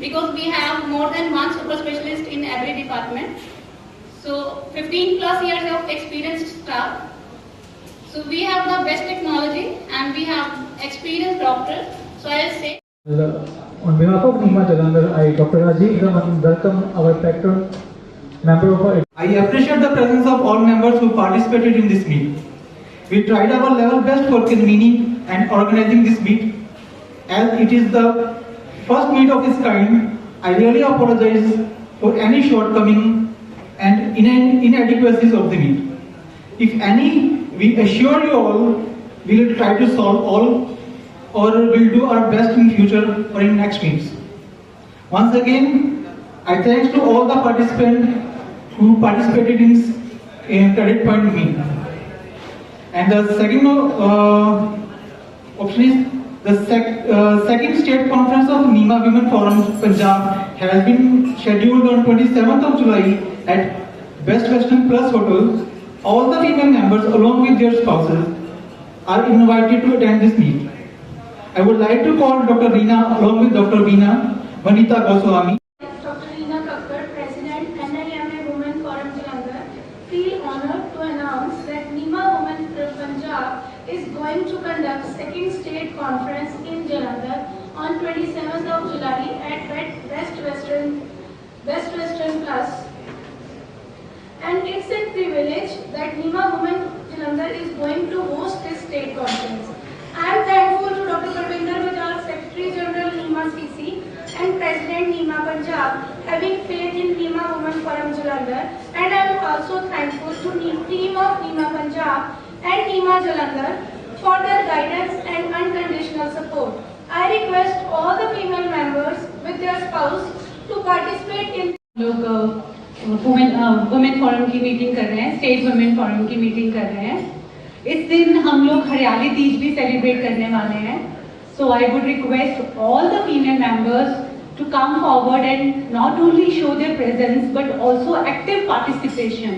Because we have more than one super specialist in every department. So 15 plus years of experienced staff. So we have the best technology and we have experienced doctors. So I'll say. On behalf of Nima Jalandhar, I, Dr. Rajiv Raman, welcome our patron, member of our. I appreciate the presence of all members who participated in this meet. We tried our level best for convening and organizing this meet. As it is the first meet of its kind, I really apologize for any shortcoming and inadequacies of the meet. If any, we assure you all, we will try to solve all or will do our best in future or in next meets. Once again, I thanks to all the participants who participated in Credit Point meet. And the second option is the second state conference of Nima Women Forum Punjab has been scheduled on 27th of July at Best Western Plus Hotel. All the female members along with their spouses are invited to attend this meet. I would like to call Dr. Reena along with Dr. Veena Vanita Goswami. Dr. Reena Kakkar, President, NIMA Women Forum Jalandhar, feel honored to announce that Nima Women Punjab is going to conduct second state conference in Jalandhar on 27th of July at Best Western Plus. And it's a privilege that Nima Women Jalandhar is going to host this state conference. I am thankful to Dr. Parvinder Bajaj, Secretary General Nima CC and President Nima Punjab, having faith in Nima Women Forum Jalandhar, and I am also thankful to the team of Nima Punjab and Nima Jalandhar for their guidance and unconditional support. I request all the female members with their spouse to participate in. लोग women forum की meeting कर रहे हैं, state women forum की meeting कर रहे हैं. इस दिन हम लोग हरियाली तीज भी सेलिब्रेट करने वाले हैं. So I would request all the female members to come forward and not only show their presence but also active participation,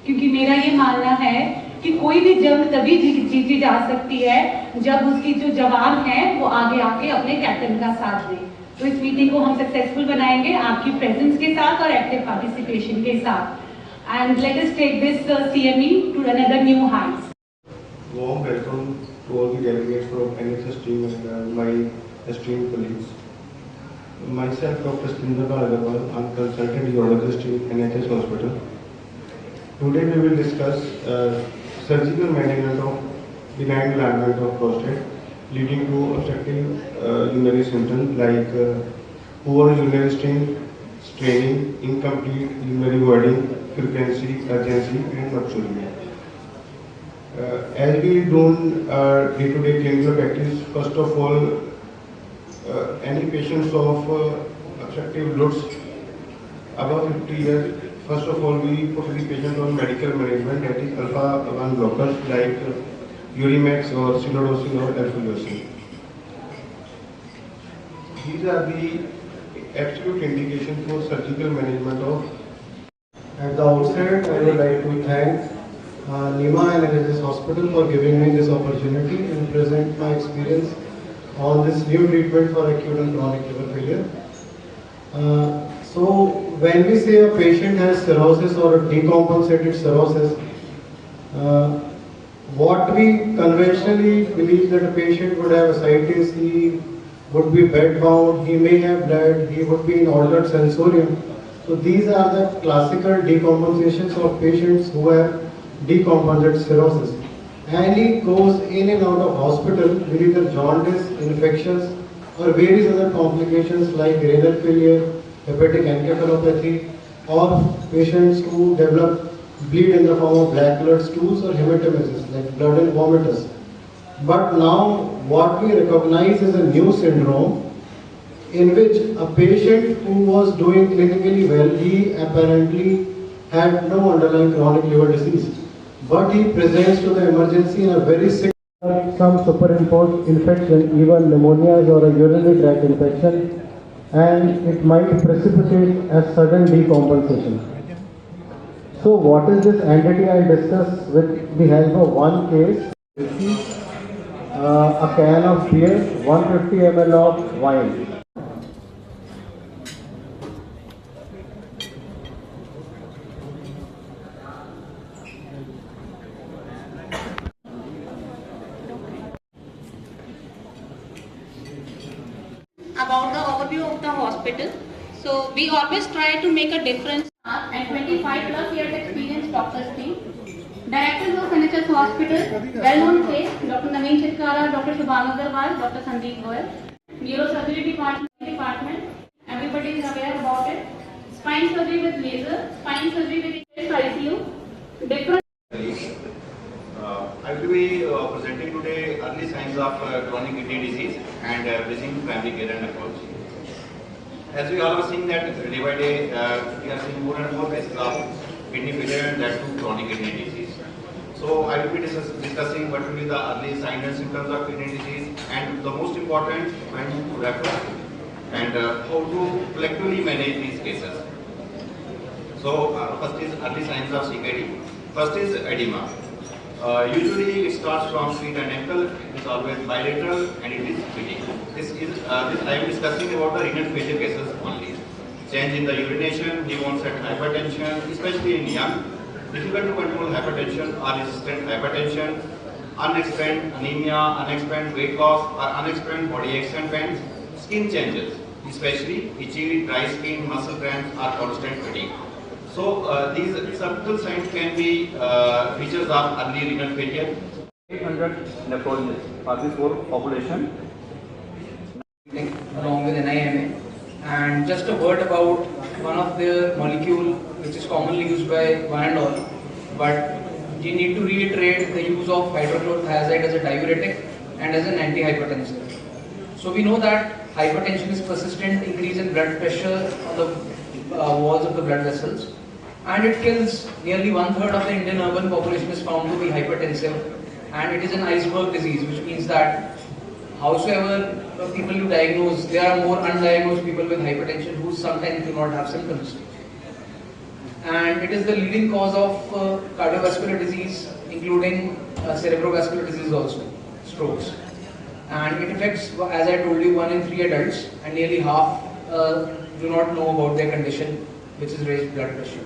क्योंकि मेरा ये मानना है कि कोई भी जंग तभी जीती जा सकती है जब उसकी जो जवान हैं वो आगे आके अपने कैप्टन का साथ दें. तो इस मीटिंग को हम सक्सेसफुल बनाएंगे आपकी प्रेजेंस के साथ और एक्टिव पार्टिसिपेशन के साथ. And let us take this CME to another new heights. Warm welcome to all the delegates from NHS team and my esteemed colleagues. Myself, Dr. Sindhar Agarwal, I am consultant urologist in NHS hospital. Today we will discuss surgical management of benign enlargement of prostate leading to obstructive urinary symptoms like poor urinary straining, incomplete urinary voiding, frequency, urgency and nocturia. As we do day-to-day clinical practice, first of all, any patients of obstructive LUTS above 50 years, first of all, we put the patient on medical management, that is alpha-1 blockers like Urimax or Silodosin or Alfulosin. These are the absolute indications for surgical management of. At the outset, I would like to thank Nima NHS Hospital for giving me this opportunity and present my experience on this new treatment for acute and chronic liver failure. So when we say a patient has cirrhosis or a decompensated cirrhosis, what we conventionally believe that a patient would have ascites, he would be bed-bound, he may have bled, he would be in altered sensorium. So these are the classical decompensations of patients who have decompensated cirrhosis. And he goes in and out of hospital with either jaundice, infections, or various other complications like renal failure, hepatic encephalopathy, or patients who develop bleed in the form of black colored stools or hematemesis like blood and vomitus. But now what we recognize is a new syndrome in which a patient who was doing clinically well, he apparently had no underlying chronic liver disease, but he presents to the emergency in a very sick, some superimposed infection, even pneumonias or a urinary tract infection, and it might precipitate a sudden decompensation. So what is this entity? I'll discuss with the help of one case. A can of beer, 150 ml of wine. About the overview of the hospital. So we always try to make a difference. And 25 plus years experience doctors team. Directors of NHS Hospital, well-known face, Dr. Naveen Chitkara, Dr. Shubham Agarwal, Dr. Sandeep Goyal. Neurosurgery department, everybody is aware about it. Spine surgery with laser, spine surgery with ICU. Different. I will be presenting today early signs of chronic kidney disease and bridging primary care and approach. As we all are seeing that day by day, we are seeing more and more cases of kidney failure and that too chronic kidney disease. So I will be discussing what will be the early signs and symptoms of kidney disease and the most important when to refer and how to collectively manage these cases. So first is early signs of CKD. First is edema. Usually it starts from feet and ankle. It is always bilateral and it is bleeding. I am discussing about the renal failure cases only. Change in the urination, he wants at hypertension, especially in young. Difficult to control hypertension or resistant hypertension, unexplained anemia, unexplained weight loss or unexplained body aches and pains, skin changes, especially itchy, dry skin, muscle cramps or constant fatigue. So these subtle signs can be features of early renal failure. 800 nephrologists for this whole population. Along with NIMA, and just a word about one of the molecule which is commonly used by one and all, but we need to reiterate the use of hydrochlorothiazide as a diuretic and as an antihypertensive. So we know that hypertension is persistent increase in blood pressure on the walls of the blood vessels, and it kills nearly 1/3 of the Indian urban population is found to be hypertensive, and it is an iceberg disease, which means that howsoever people you diagnose, there are more undiagnosed people with hypertension who sometimes do not have symptoms. And it is the leading cause of cardiovascular disease, including cerebrovascular disease also, strokes. And it affects, as I told you, 1 in 3 adults, and nearly half do not know about their condition, which is raised blood pressure.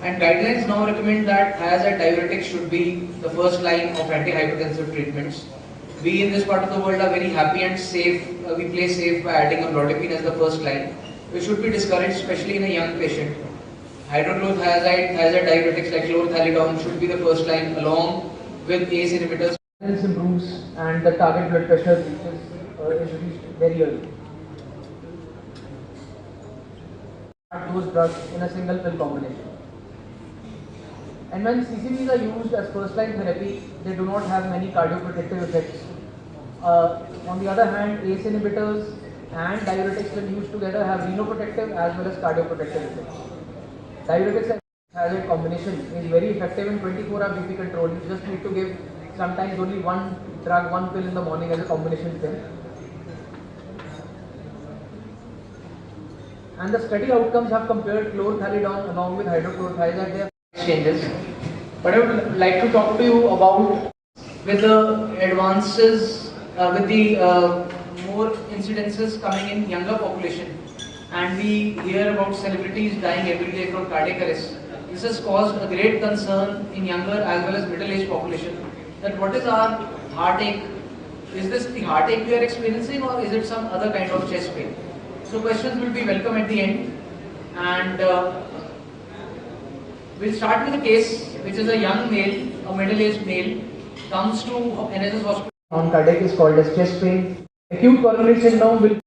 And guidelines now recommend that thiazide diuretics should be the first line of antihypertensive treatments. We in this part of the world are very happy and safe. We play safe by adding amlodipine as the first line, which should be discouraged, especially in a young patient. Hydrochlorothiazide, thiazide diuretics like chlorothalidone should be the first line, along with ACE inhibitors. This improves and the target blood pressure is reached very early. Those drugs in a single pill combination. And when CCBs are used as first line therapy, they do not have many cardioprotective effects. On the other hand, ACE inhibitors and diuretics when used together have renoprotective as well as cardioprotective effects. Diuretics as a combination is very effective in 24-hour BP control. You just need to give sometimes only one drug, one pill in the morning as a combination pill. And the study outcomes have compared chlorothalidone along with hydrochlorothiazide. They have Changes. But I would like to talk to you about with the advances, with the more incidences coming in younger population, and we hear about celebrities dying every day from cardiac arrest. This has caused a great concern in younger as well as middle-aged population. That what is our heartache? Is this the heartache we are experiencing, or is it some other kind of chest pain? So questions will be welcome at the end, and we'll start with a case which is a young male, a middle-aged male, comes to NHS hospital on cardiac is called as chest pain. Acute coronary syndrome will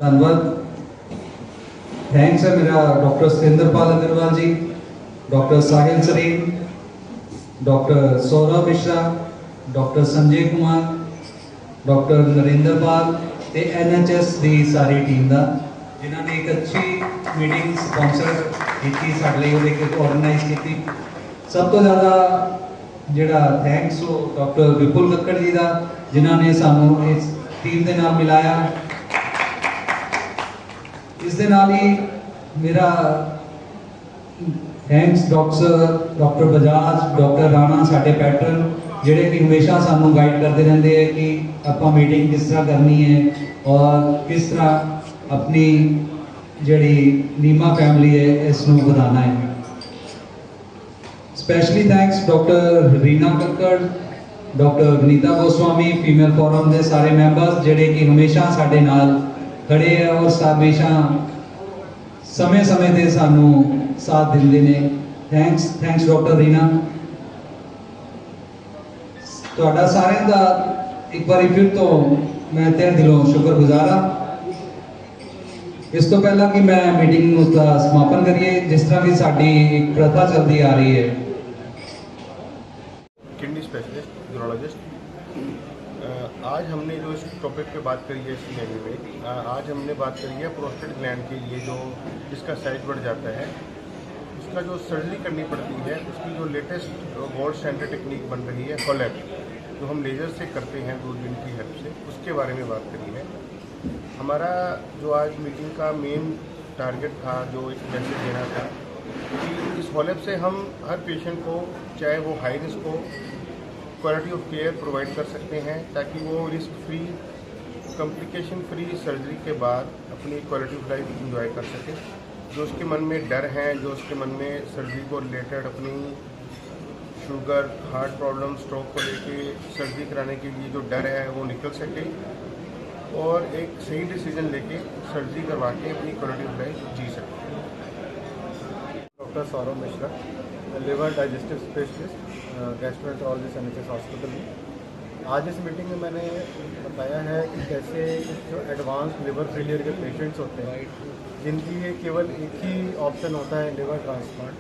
धन्यवाद। Thanks है मेरा doctor Satendrapal Agarwal ji, doctor Sahil Sareen, doctor Saurabh Mishra, doctor Sanjay Kumar, doctor Narendra Pal ते NHS दी सारी team दा जिन्होंने एक अच्छी meeting sponsor की साडे लई ऑर्गेनाइज की। सब तो ज़्यादा जिहड़ा थैंक्स हो डॉक्टर विपुल कक्कड़ जी का जिन्होंने सानू इस टीम के नाल मिलाया। इस दे नाल ही मेरा thanks doctor Bajaj, doctor Rana साडे पैटर्न जिहड़े कि हमेशा सानू गाइड करते रहते हैं कि आपां मीटिंग किस तरह करनी है और किस तरह अपनी जिहड़ी नीमा फैमिली है इसनूं वधाना है। Specially thanks doctor Reena Kakkar, doctor Vinita Goswami, female forum के सारे मैंबर्स जिहड़े कि हमेशा साडे नाल खड़े हैं और हमेशा समय समय से सानू साथ देंदे ने। Thanks doctor Reena. तुहाडा सारिआं दा एक बार फिर तो मैं तहे दिलों शुक्रगुजार हाँ। इस तो पहला कि मैं मीटिंग उसका समापन करिए, जिस तरह की साडी एक प्रथा चलती आ रही है। किडनी स्पेशलिस्ट यूरोलॉजिस्ट, आज हमने जो इस टॉपिक पे बात करी है इस सीएमई में, आज हमने बात करी है प्रोस्टेट ग्लैंड के लिए जो जिसका साइज बढ़ जाता है उसका जो सर्जरी करनी पड़ती है, उसकी जो लेटेस्ट गोल्ड स्टैंडर्ड टेक्निक बन रही है HOLEP, जो हम लेज़र से करते हैं दूरबीन की हेल्प से, उसके बारे में बात करी है। हमारा जो आज मीटिंग का मेन टारगेट था, जो एक मैसेज देना था कि इस HOLEP से हम हर पेशेंट को, चाहे वो हाई रिस्क हो, क्वालिटी ऑफ केयर प्रोवाइड कर सकते हैं ताकि वो risk free, complication free surgery के बाद अपनी क्वालिटी ऑफ लाइफ इंजॉय कर सके। जो उसके मन में डर है, जो उसके मन में सर्जरी को रिलेटेड अपनी शुगर, हार्ट प्रॉब्लम, स्ट्रोक को लेके सर्जरी कराने के लिए जो डर है वो निकल सके और एक सही डिसीजन लेके सर्जरी करवा के अपनी क्वालिटी ऑफ लाइफ जी सके। Doctor Saurabh Mishra, liver digestive specialist, gastroenterologist NHS hospital में। आज इस मीटिंग में मैंने बताया है कि कैसे जो एडवांस लिवर फेलियर के पेशेंट्स होते हैं जिनकी ये केवल एक ही ऑप्शन होता है लिवर ट्रांसप्लांट,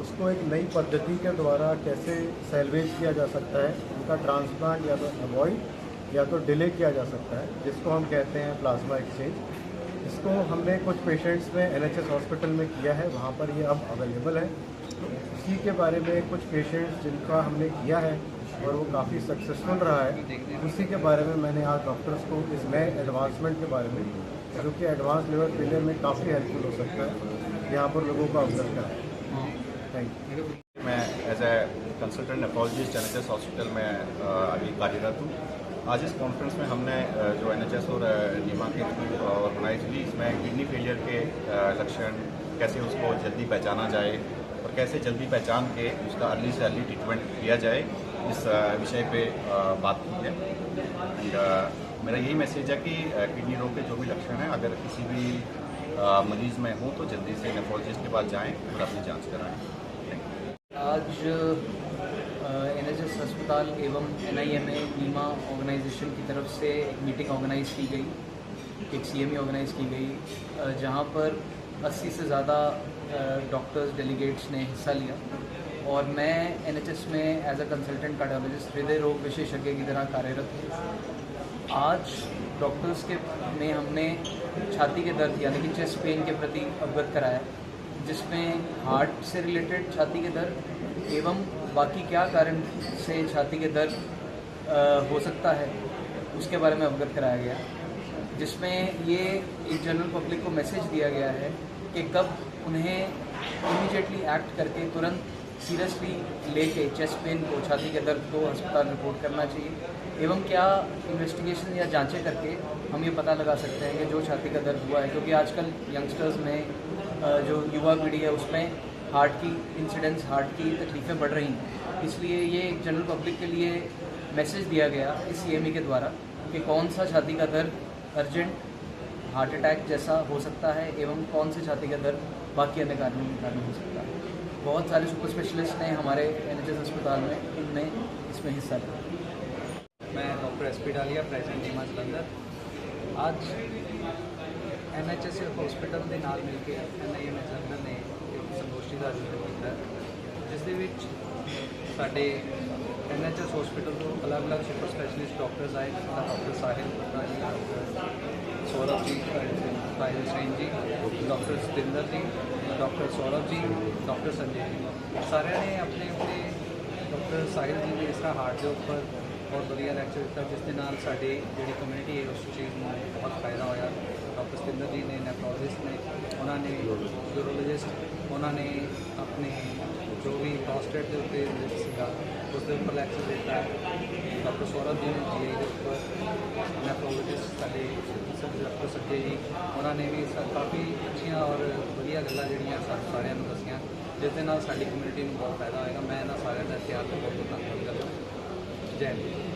उसको एक नई पद्धति के द्वारा कैसे सैल्वेज किया जा सकता है, उनका ट्रांसप्लांट या तो अवॉइड या तो डिले किया जा सकता है, जिसको हम कहते हैं प्लाज्मा एक्सचेंज। इसको हमने कुछ पेशेंट्स में NHS हॉस्पिटल में किया है, वहाँ पर ये अब अवेलेबल है। तो इसी के बारे में कुछ पेशेंट्स जिनका हमने किया है और वो काफ़ी सक्सेसफुल रहा है, उसी के बारे में मैंने आज डॉक्टर्स को इस नए एडवांसमेंट के बारे में, जो कि एडवांस लिवर फेलियर में काफ़ी हेल्पफुल हो सकता है, यहाँ पर लोगों को अवगत कराया। Thank you. मैं as a consultant nephrologist NHS hospital में अभी कार्यरत हूँ। आज इस कॉन्फ्रेंस में हमने जो NHS और नीमा के थ्रू ऑर्गेनाइज हुई, इसमें किडनी फेलियर के लक्षण कैसे उसको जल्दी पहचाना जाए और कैसे जल्दी पहचान के उसका अर्ली से अर्ली ट्रीटमेंट किया जाए, इस विषय पे बात की है। एंड मेरा यही मैसेज है कि किडनी रोग के जो भी लक्षण हैं, अगर किसी भी मरीज़ में हो तो जल्दी से नेफ्रोलॉजिस्ट के पास जाएं और अपनी जांच कराएं। आज NHS अस्पताल एवं NIMA नीमा ऑर्गेनाइजेशन की तरफ से एक मीटिंग ऑर्गेनाइज की गई, एक CME ऑर्गेनाइज की गई, जहां पर 80 से ज़्यादा डॉक्टर्स डेलीगेट्स ने हिस्सा लिया और मैं NHS में एज अ कंसल्टेंट कार्डियोलॉजिस्ट हृदय रोग विशेषज्ञ की तरह कार्यरत हूँ। आज डॉक्टर्स के में हमने छाती के दर्द यानी कि चेस्ट पेन के प्रति अवगत कराया, जिसमें हार्ट से रिलेटेड छाती के दर्द एवं बाकी क्या कारण से छाती के दर्द हो सकता है उसके बारे में अवगत कराया गया, जिसमें ये एक जनरल पब्लिक को मैसेज दिया गया है कि कब उन्हें इमीडिएटली एक्ट करके तुरंत सीरियसली लेके चेस्ट पेन को, छाती के दर्द को अस्पताल रिपोर्ट करना चाहिए एवं क्या इन्वेस्टिगेशन या जांचें करके हम ये पता लगा सकते हैं कि जो छाती का दर्द हुआ है, क्योंकि आजकल यंगस्टर्स में जो युवा पीढ़ी है उसमें हार्ट की इंसिडेंस, हार्ट की तकलीफ़ें बढ़ रही हैं। इसलिए ये एक जनरल पब्लिक के लिए मैसेज दिया गया इस CME के द्वारा कि कौन सा छाती का दर्द अर्जेंट हार्ट अटैक जैसा हो सकता है एवं कौन से छाती का दर्द बाकी अन्य कारणों के कारण हो सकता है। बहुत सारे सुपर स्पेशलिस्ट ने हमारे NHS अस्पताल में इसमें हिस्सा लिया। मैं डॉक्टर SP डालिया, प्रेसिडेंट नीमा जलंधर। आज NHS हॉस्पिटल के नाल मिल के NIM जलंधर ने एक संगोष्ठी का आयोजन किया, जिस साढ़े NHS हॉस्पिटल को अलग अलग सुपर स्पैशलिस्ट डॉक्टर्स आए, डॉक्टर साहिल डॉक्टर सौरभ जी, साहिल सैन जी, डॉक्टर सतिंदर जी, डॉक्टर सौरभ जी, डॉक्टर संजय जी, सारे ने अपने अपने डॉक्टर साहिल जी ने इस तरह हार्ट के उपर बहुत बढ़िया लैक्चर दिता, जिसके नाल साडी जिहड़ी कम्यूनिटी है उस चीज़ में बहुत फायदा होया। डॉक्टर सतिंदर जी ने नेफ्रोलॉजिस्ट ने, उन्होंने यूरोलॉजिस्ट, उन्होंने अपने जो भी प्रोस्टेट के उत्ते सीगा उसके उपर लैक्चर दिता है। डॉक्टर सौरभ जी ने GI के उपर, नेफ्रोलॉजिस्ट साडे डॉक्टर संजय जी, उन्होंने भी काफ़ी अच्छियाँ और वधिया गल्लां जिहड़ियां सारिਆਂ ਨੂੰ दसियां, जिस दे नाल साडी कम्यूनिटी ਨੂੰ बहुत फायदा होएगा। मैं इन्हां सारिਆਂ ਦਾ इतिहास बहुत बहुत धन्यवाद करदा। जय हिंद।